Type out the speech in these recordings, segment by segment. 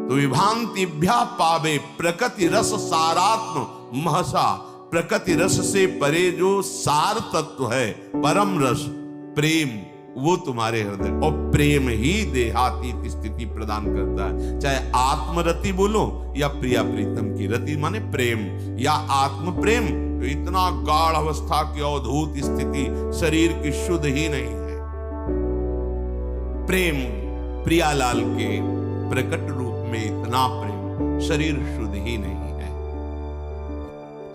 तो विभांतिभ्या पावे प्रकृति रस सारात्म महसा, प्रकृति रस से परे जो सार तत्व है परम रस प्रेम, वो तुम्हारे हृदय, और प्रेम ही देहातीत स्थिति प्रदान करता है। चाहे आत्मरति बोलो या प्रिया प्रीतम की रति माने प्रेम या आत्म प्रेम, तो इतना गाढ़ अवस्था की अवधूत स्थिति शरीर की शुद्ध ही नहीं है। प्रेम प्रियालाल के प्रकट रूप में इतना प्रेम, शरीर शुद्ध ही नहीं है।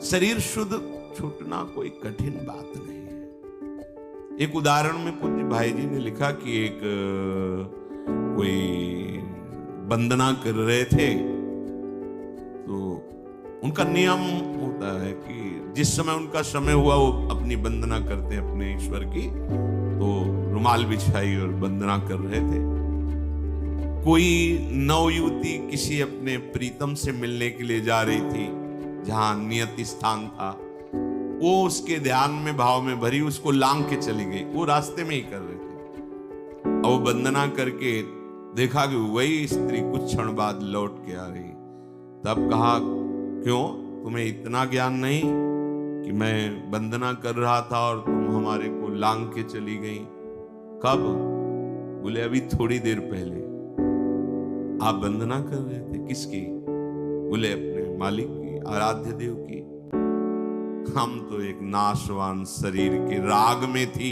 शरीर शुद्ध छूटना कोई कठिन बात नहीं है। एक उदाहरण में पूज्य भाई जी ने लिखा कि एक कोई वंदना कर रहे थे, तो उनका नियम होता है कि जिस समय उनका समय हुआ वो अपनी वंदना करते हैं अपने ईश्वर की, तो रुमाल बिछाई और वंदना कर रहे थे। कोई नवयुवती किसी अपने प्रीतम से मिलने के लिए जा रही थी जहां नियत स्थान था, वो उसके ध्यान में भाव में भरी उसको लांग के चली गई। वो रास्ते में ही कर रहे थे और वो वंदना करके देखा कि वही स्त्री कुछ क्षण बाद लौट के आ रही। तब कहा, क्यों तुम्हें इतना ज्ञान नहीं कि मैं वंदना कर रहा था और तुम हमारे को लांग के चली गई? कब? बोले अभी थोड़ी देर पहले। आप वंदना कर रहे थे किसकी? बोले अपने मालिक की, आराध्य देव की। हम तो एक नाशवान शरीर के राग में थी,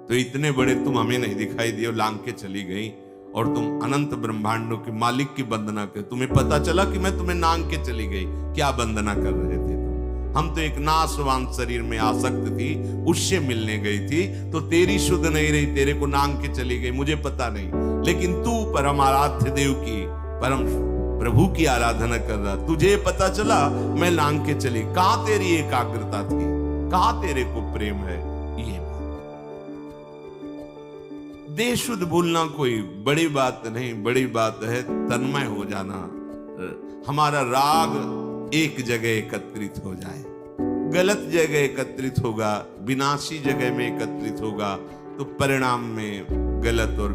तो इतने बड़े तुम हमें नहीं दिखाई दिए, लांग के चली गई, और तुम अनंत ब्रह्मांडों के मालिक की वंदना कर, तुम्हें पता चला कि मैं तुम्हें नांग के चली गई? क्या वंदना कर रहे थे तुम? हम तो एक नाशवान शरीर में आसक्त थी, उससे मिलने गई थी, तो तेरी शुद्ध नहीं रही, तेरे को नांग के चली गई, मुझे पता नहीं। लेकिन तू परम आराध्य देव की, परम प्रभु की आराधना कर रहा, तुझे पता चला मैं लांग के चली। कहां तेरी एकाग्रता थी? कहां तेरे को प्रेम है? ये देह शुद्ध भूलना कोई बड़ी बात नहीं, बड़ी बात है तन्मय हो जाना। हमारा राग एक जगह एकत्रित हो जाए, गलत जगह एकत्रित होगा, विनाशी जगह में एकत्रित होगा, तो परिणाम में गलत और